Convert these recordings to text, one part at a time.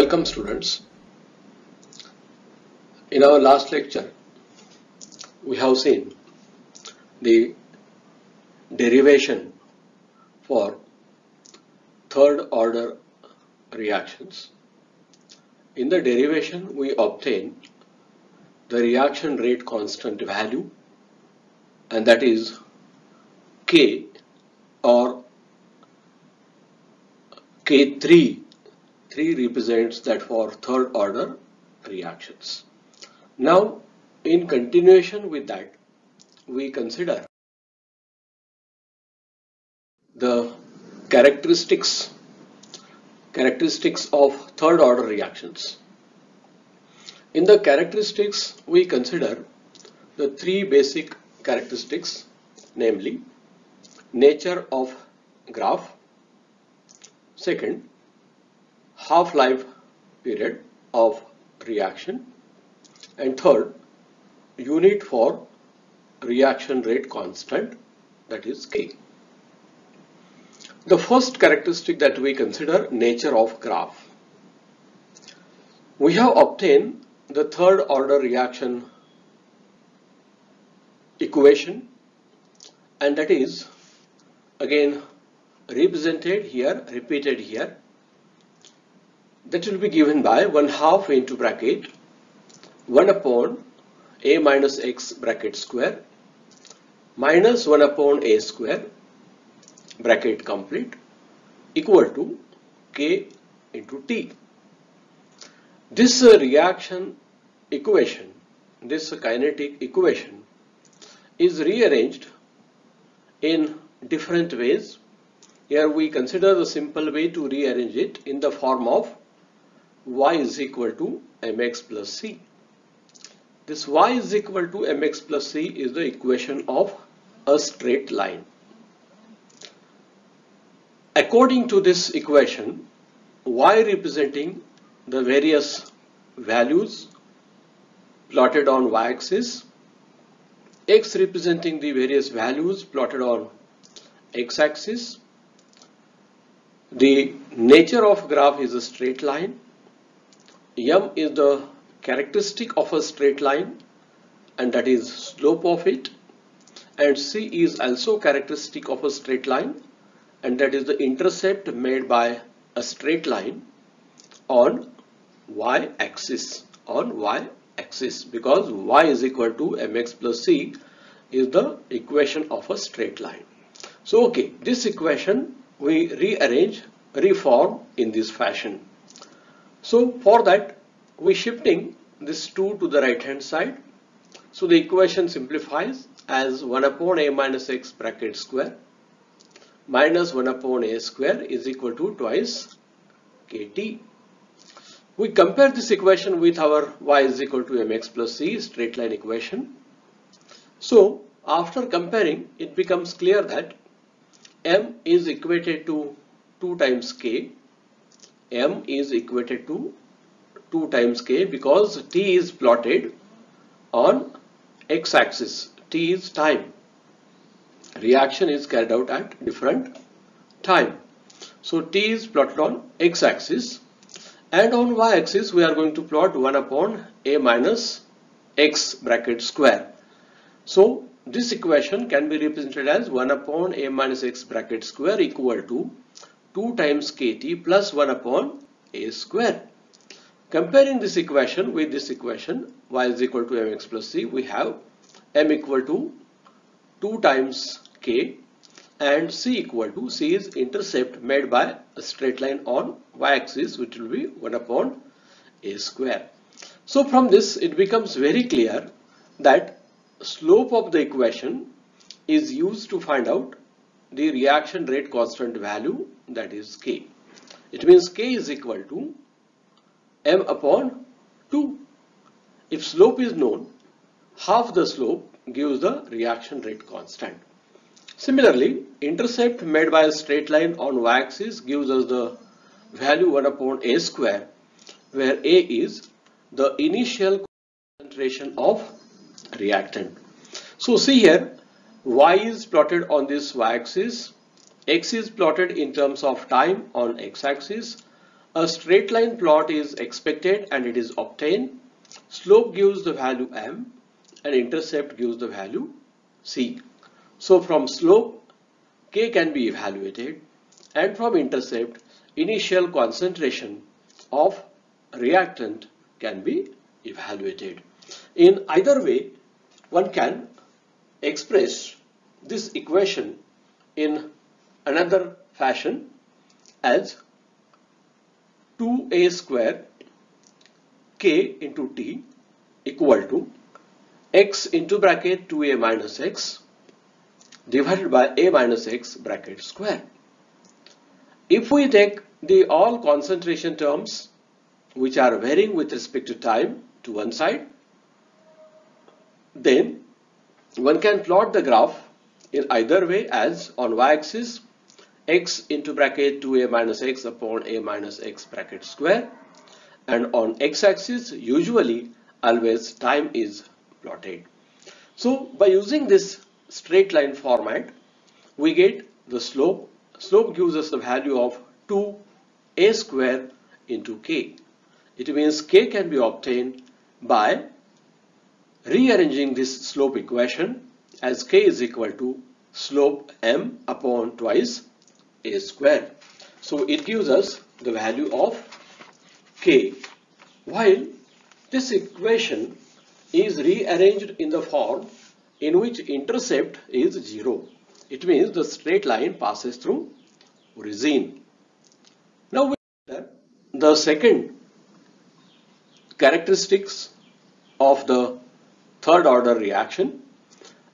Welcome students. In our last lecture, we have seen the derivation for third order reactions. In the derivation, we obtain the reaction rate constant value, and that is K or K3. 3 represents that for third order reactions. Now, in continuation with that, we consider the characteristics of third order reactions. In the characteristics, we consider the three basic characteristics, namely nature of graph, second, half-life period of reaction, and third, unit for reaction rate constant, that is K. The first characteristic that we consider, nature of graph. We have obtained the third order reaction equation, and that is again represented here, repeated here. That will be given by 1/2 into bracket 1 upon a minus x bracket square minus 1 upon a square bracket complete equal to k into t. This reaction equation, this kinetic equation is rearranged in different ways. Here we consider the simple way to rearrange it in the form of y is equal to mx plus c. This y is equal to mx plus c is the equation of a straight line. According to this equation, y representing the various values plotted on y-axis, x representing the various values plotted on x-axis. The nature of graph is a straight line. M is the characteristic of a straight line, and that is slope of it, and C is also characteristic of a straight line, and that is the intercept made by a straight line on y-axis, because y is equal to mx plus c is the equation of a straight line. So okay, this equation we rearrange, reform in this fashion. So for that, we shifting this 2 to the right hand side. So the equation simplifies as 1 upon a minus x bracket square minus 1 upon a square is equal to twice kt. We compare this equation with our y is equal to mx plus c straight line equation. So after comparing, it becomes clear that m is equated to 2 times k. M is equated to 2 times k because t is plotted on x-axis. T is time. Reaction is carried out at different time. So t is plotted on x-axis, and on y-axis we are going to plot 1 upon a minus x bracket square. So this equation can be represented as 1 upon a minus x bracket square equal to 2 times kt plus 1 upon a square. Comparing this equation with this equation, y is equal to mx plus c, we have m equal to 2 times k and c equal to, c is intercept made by a straight line on y-axis, which will be 1 upon a square. So from this, it becomes very clear that slope of the equation is used to find out the reaction rate constant value, that is k. It means k is equal to m upon 2. If slope is known, half the slope gives the reaction rate constant. Similarly, intercept made by a straight line on y-axis gives us the value 1 upon a square, where a is the initial concentration of reactant. So see here, y is plotted on this y-axis, x is plotted in terms of time on x-axis, A straight line plot is expected and it is obtained. Slope gives the value m and intercept gives the value c. So from slope k can be evaluated, and from intercept initial concentration of reactant can be evaluated. In either way, one can express this equation in another fashion as 2a square k into t equal to x into bracket 2a minus x divided by a minus x bracket square. If we take the all concentration terms which are varying with respect to time to one side, then one can plot the graph in either way as on y-axis x into bracket 2a minus x upon a minus x bracket square, and on x-axis usually always time is plotted. So by using this straight line format, we get the slope. Slope gives us the value of 2a square into k. It means k can be obtained by rearranging this slope equation as k is equal to slope m upon twice a square. So it gives us the value of k, while this equation is rearranged in the form in which intercept is 0. It means the straight line passes through origin. Now we consider the second characteristics of the third order reaction,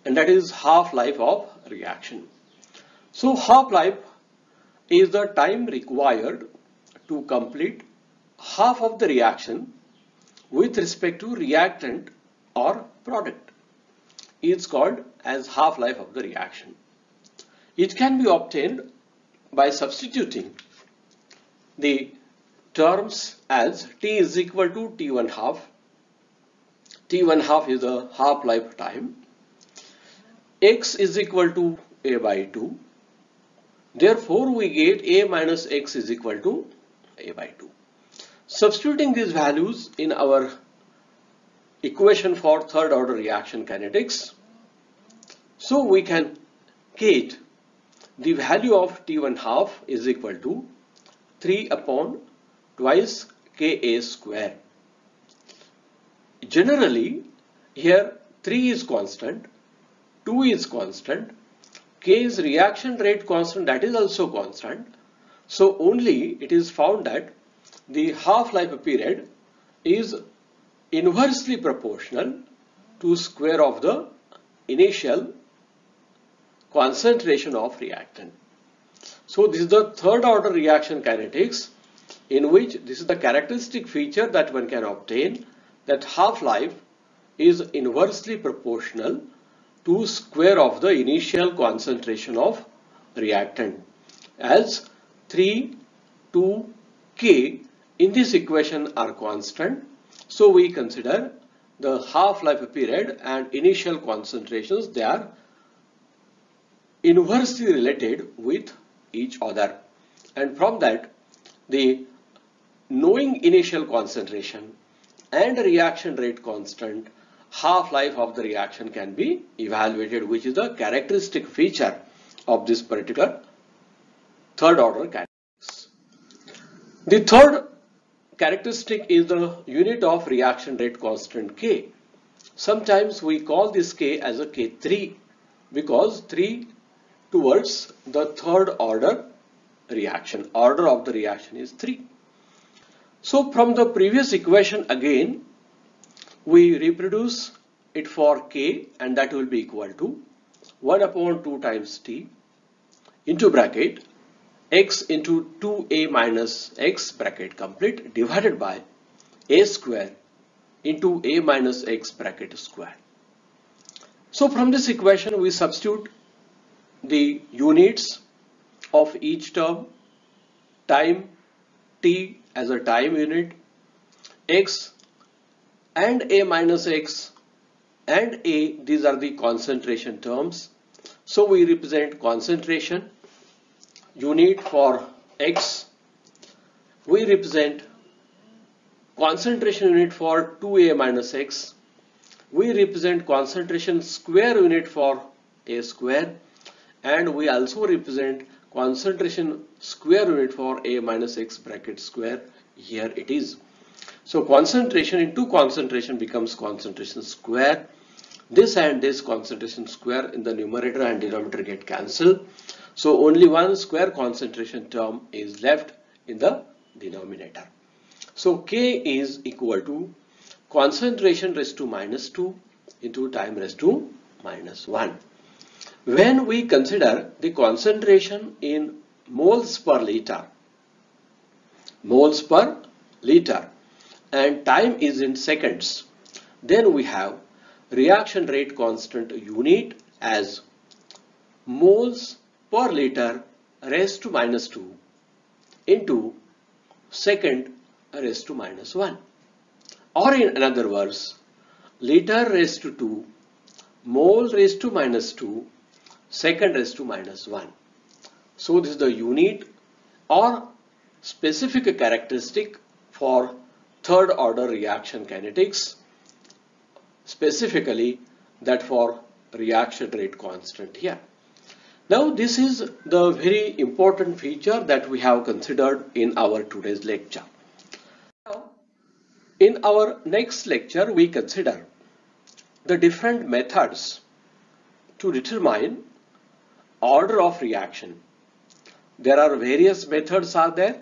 and that is half-life of reaction. So half-life is the time required to complete half of the reaction with respect to reactant or product. It's called as half-life of the reaction. It can be obtained by substituting the terms as T is equal to T1 half. T1 half is the half-life time. X is equal to A by 2. Therefore, we get A minus X is equal to A by 2. Substituting these values in our equation for third order reaction kinetics, so we can get the value of T1 half is equal to 3 upon twice Ka square. Generally, here 3 is constant, 2 is constant, K is reaction rate constant, that is also constant. So only it is found that the half-life period is inversely proportional to square of the initial concentration of reactant. So this is the third order reaction kinetics, in which this is the characteristic feature that one can obtain, that half-life is inversely proportional to square of the initial concentration of reactant, as 3, 2, K in this equation are constant. So we consider the half-life period and initial concentrations, they are inversely related with each other, and from that the knowing initial concentration and reaction rate constant, half-life of the reaction can be evaluated, which is the characteristic feature of this particular third order kinetics. The third characteristic is the unit of reaction rate constant K. Sometimes we call this K as a K3 because 3 towards the third order reaction. Order of the reaction is 3. So from the previous equation again, we reproduce it for K, and that will be equal to 1 upon 2 times T into bracket x into 2a minus x bracket complete divided by a square into a minus x bracket square. So from this equation we substitute the units of each term, time t as a time unit, x and a minus x and a, these are the concentration terms. So we represent concentration unit for x we represent concentration unit for 2A minus X. We represent concentration square unit for A square, and we also represent concentration square unit for A minus X bracket square. Here it is. So concentration into concentration becomes concentration square. This and this concentration square in the numerator and denominator get cancelled. So only one square concentration term is left in the denominator. So K is equal to concentration raised to minus 2 into time raised to minus 1. When we consider the concentration in moles per liter, and time is in seconds, then we have reaction rate constant unit as moles per liter raised to minus 2 into second raised to minus 1, or in another words, liter raised to 2, mole raised to minus 2, second raised to minus 1. So this is the unit or specific characteristic for third order reaction kinetics, specifically that for reaction rate constant here. Now this is the very important feature that we have considered in our today's lecture. Now, in our next lecture we consider the different methods to determine order of reaction. There are various methods are there.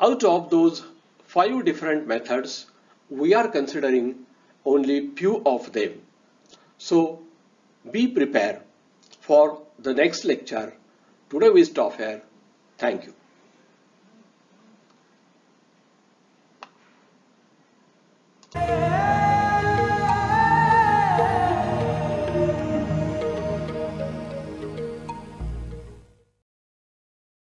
Out of those 5 different methods, we are considering only few of them. So be prepared for the next lecture. Today we stop here. Thank you.